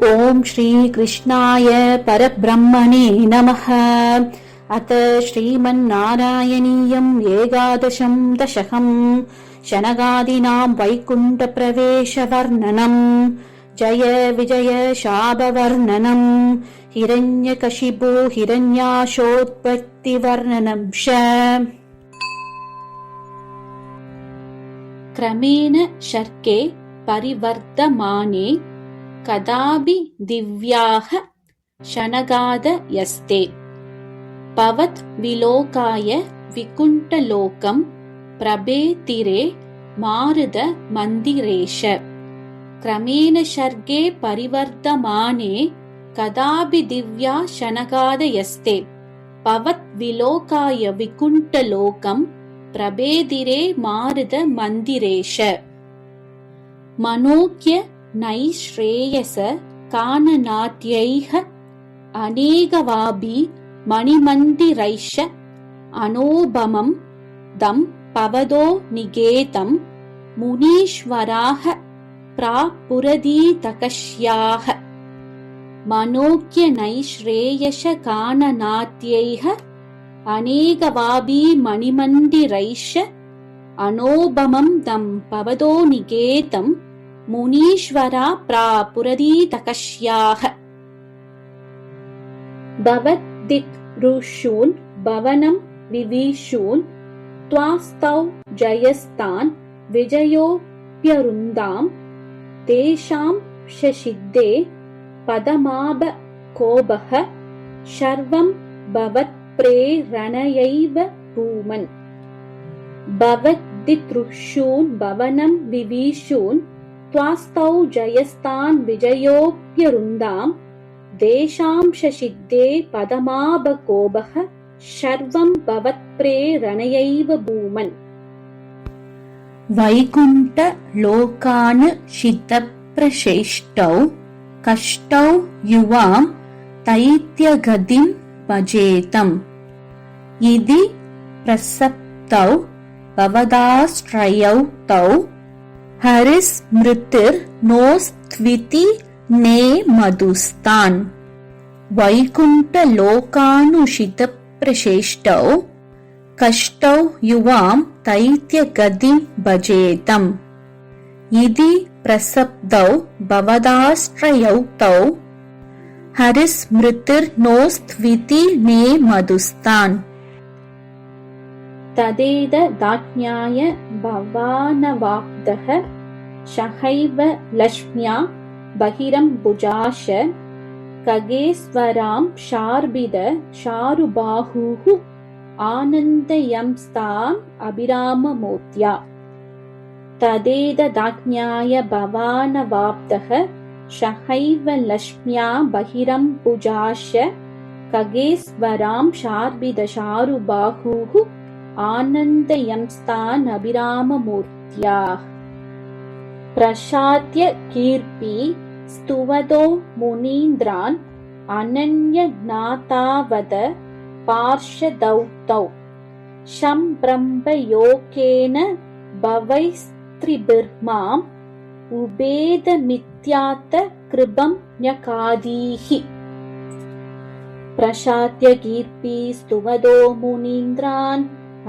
ॐ श्रीकृष्णाय परब्रह्मणे नमः। अथ श्रीमन्नारायणीयम् एकादशं दशकम् शनगादीनां वैकुण्ठप्रवेशवर्णनम्। जय विजय शापवर्णनम् हिरण्यकशिपु हिरण्याशोत्पत्तिवर्णनम् च। क्रमेण शर्के परिवर्तमाने कदापि दिव्याः शनगादयस्ते पवत् विलोकाय विकुण्ठलोकं प्रभेतिरे मारुद मन्दिरेश। क्रमेण शर्गे परिवर्तमाने कदापि दिव्या शनगादयस्ते पवत् विलोकाय विकुण्ठलोकं प्रभेतिरे मारुद मन्दिरेश। मनोज्ञ नैश्रेयस काननाट्यैः अनेकवाभि मणिमन्दिरैश्च अनोपमं दं पवदो निकेतं मुनीश्वराः प्रापुरदीतकस्याः। मनोज्ञ नैश्रेयस काननाट्यैः अनेकवाभि मणिमन्दिरैश्च अनोपमं दं पवदो निकेतं मुनीश्वरा प्रापुरदीतकस्याः। भवद्दिक्रुषून् भवनं विविशून् त्वास्तौ जयस्तान् विजयोऽप्यरुन्दां तेषां शशिद्धे पदमापकोपः सर्वं भवत्प्रेरणयैव भूमन्। भवद्दितृषून् भवनं विविशून् त्वास्तौ जयस्तान् विजयोऽप्यरुन्दां तेषां शशिद्धे पदमापकोपः सर्वं भवत्प्रेरणयैव भूमन्। वैकुण्ठलोकानुषितप्रचेष्टौ कष्टौ युवां दैत्यगतिं भजेतम् इति प्रसप्तौ भवदाश्रयौ तौ हरिस्मृतिर्नोस्त्विति ने मधुस्तान्। वैकुण्ठलोकानुषितप्रचेष्टौ कष्टौ युवां दैत्यगतिं भजेतम् इति प्रसप्तौ भवदाश्रयौ तौ हरिस्मृतिर्नोस्त्विति ने मधुस्तान्। तदेतदाज्ञाय भवानवाप्तः सहैव लक्ष्म्या बहिरम्बुजाश खगेश्वरां शार्बिद शारुबाहुः आनन्दयंस्तान् अभिराममूर्त्या। तदेतदाज्ञाय भवानवाप्तः सहैव लक्ष्म्या बहिरम्बुजाश खगेश्वरां शार्बिद शारुबाहुः आनन्दयंस्तान् अभिराममूर्त्या। प्रसाद्य कीर्ति स्तुवदो मुनीन्द्रान् अनन्यनाथावद पार्षदौ तौ सम्ब्रह्मयोगेन भवैस्त्रिभिर्माम् उपेदमित्यात कृपं न्यकादीः। प्रसाद्य कीर्ति स्तुवदो मुनीन्द्रान्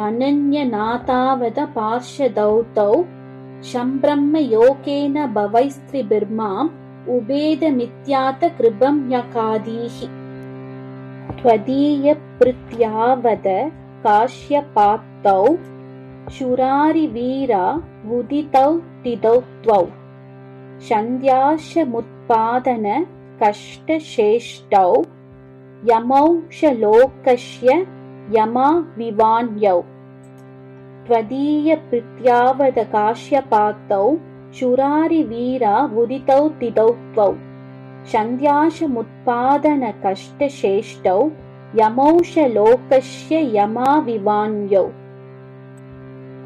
अनन्यनाथावद पार्षदौ तौ सम्ब्रह्मयोगेन भवैस्त्रिभिर्माम् उपेदमित्यात कृपं न्यकादीः। त्वदीयप्रीत्यावद काश्यपात्तौ शूरारिवीरा उदितौ तितौ त्वौ सन्ध्याशमुत्पादन कष्टश्रेष्ठौ यमौ शलोकस्य यमा विवान्यौ। त्वदीयप्रीत्यावद काश्यपात्तौ शूरारिवीरा उदितौ तितौ त्वौ सन्ध्याशमुत्पादन कष्टश्रेष्ठौ यमौ शलोकस्य यमा विवान्यौ।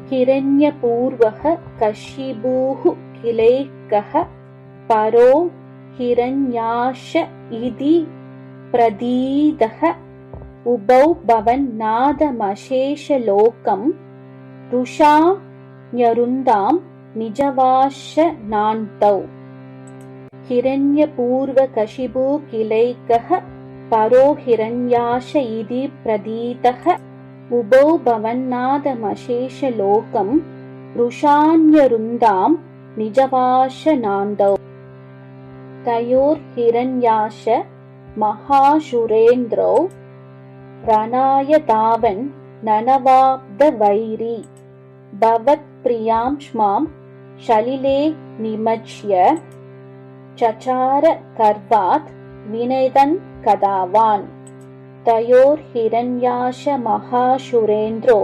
हिरण्यपूर्वः कशिपुः किलैकः परो हिरण्याश इति प्रदीदः उभौ भवन्नादमशेषलोकं रुषा न्यरुन्दां निजवाशनान्तौ। हिरण्यपूर्वकशिबू किलैकः परो हिरण्याश इति प्रदीतः उभौ भवन्नादमशेषलोकम् रुषान्यरुन्दाम् निजवाशनान्दौ तयोर्हिरण्याश महाशुरेन्द्रौ रणाय तावन् ननवाब्दवैरी भवत्प्रियांश्मां शलिले निमज्य चचार कर्वात् विनेदन् कदावान् तयोर्हिरण्याश महाशुरेन्द्रो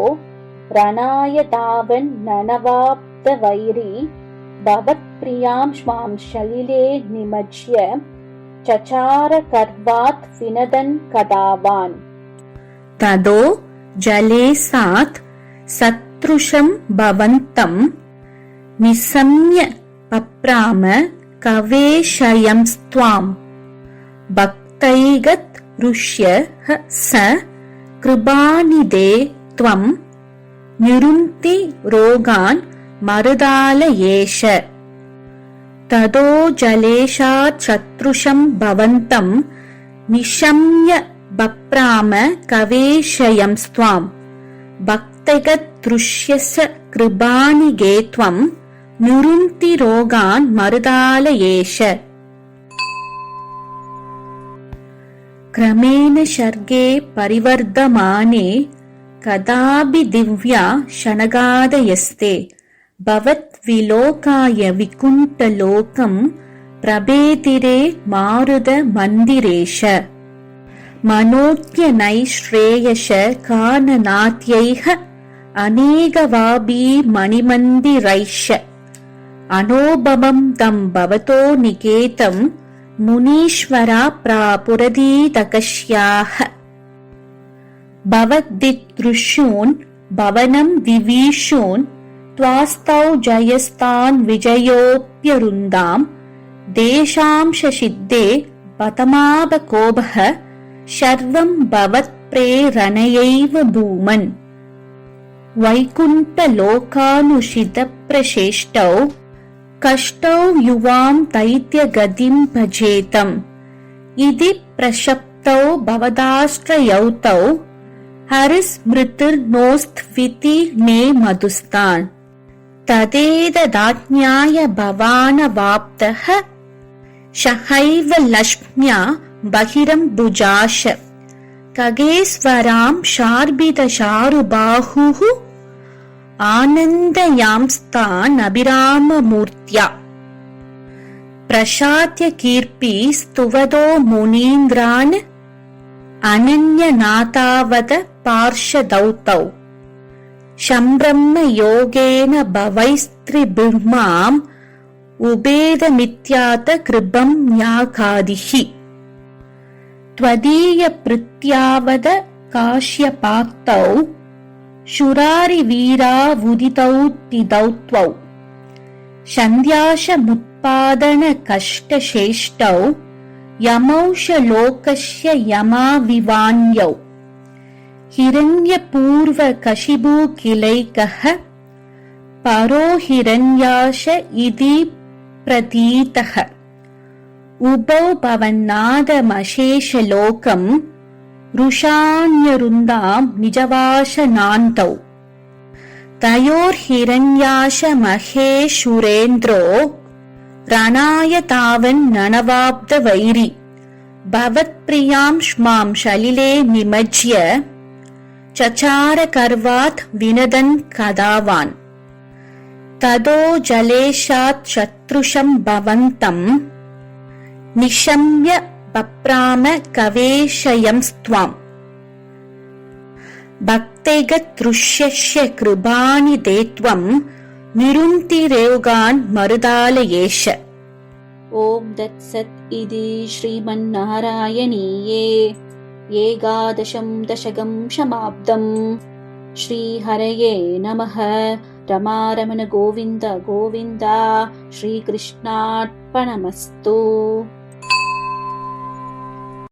रणाय तावन् ननवाब्दवैरी भवत्प्रियांश्मां शलिले निमज्य चचार कर्वात् विनदन् कदावान् तदो जलेसात् सत्रुषं भवन्तम् निशम्य पप्राम कवेशयंस्त्वाम् भक्तैगत् ऋष्य स कृपानिदे त्वम् निरुन्ति रोगान् मरुदालयेश तदो जलेशात् सत्रुषं भवन्तम् निशम्य बप्राम कवेशयंस्त्वाम् भक्तैगदृश्यस कृपानिगे त्वम् निरुन्ति रोगान् मरुदालयेश क्रमेण शर्गे परिवर्धमाने कदापि दिव्या शनगादयस्ते भवद्विलोकाय विकुण्ठलोकम् प्रभेतिरे मारुद मन्दिरेश मनोज्ञनैश्रेयश काननात्यैः अनेकवाबी मणिमन्दिरैश अनोभवम् तम् भवतो निकेतम् मुनीश्वरा प्रापुरदीतकश्याः भवद्दिदृशून् भवनम् विवीशून् त्वास्तौ जयस्तान् विजयोऽप्यरुन्दाम् देशांशसिद्धे पतमापकोपः सर्वम् भवत्प्रेरणयैव भूमन् वैकुण्ठलोकानुषितप्रचेष्टौ कष्टौ युवाम् दैत्यगतिम् भजेतम् इति प्रशप्तौ भवदाश्रयौ तौ हरिस्मृतिर्नोस्त्विति ने मधुस्तान् तदेतदाज्ञाय भवानवाप्तः सहैव लक्ष्म्या बहिरम्बुजाश खगेश्वरां शार्बितशारुबाहुः आनन्दयांस्तानभिराममूर्त्या प्रशात्य कीर्पि स्तुवदो मुनीन्द्रान् अनन्यनाथावद पार्षदौ तौ शम्ब्रह्म योगेन भवैस्त्रिभिर्माम् उभेदमित्यात कृपम् न्याकादिः त्वदीयप्रीत्यावद काश्यपाक्तौ शुरारिवीरावुदितौ तिदौ त्वौ सन्ध्याशमुत्पादनकष्टशेष्टौ यमौषलोकस्य यमाविवान्यौ हिरण्यपूर्वकशिबुकिलैकः परो हिरण्याश इति प्रतीतः उभौ भवन्नादमशेषलोकम् रुषान्यरुन्दाम् निजवाशनान्तौ तयोर्हिरण्याश महेशुरेन्द्रो रणाय तावन् ननवाब्दवैरी भवत्प्रियांश्मां शलिले निमज्य चचार कर्वात् विनदन् कदावान् तदो जलेशात् शत्रुषं भवन्तम् निशम्य बप्राम कवेशयंस्त्वाम् भक्तैगदृश्यस्य कृपानिदे त्वम् निरुन्ति रोगान् मरुदालयेश। ओम तत्सत् इति श्रीमन्नारायणीये एकादशं दशकं समाप्तम्। श्रीहरये नमः। रमारमण गोविन्द गोविन्द। श्रीकृष्णार्पणमस्तु।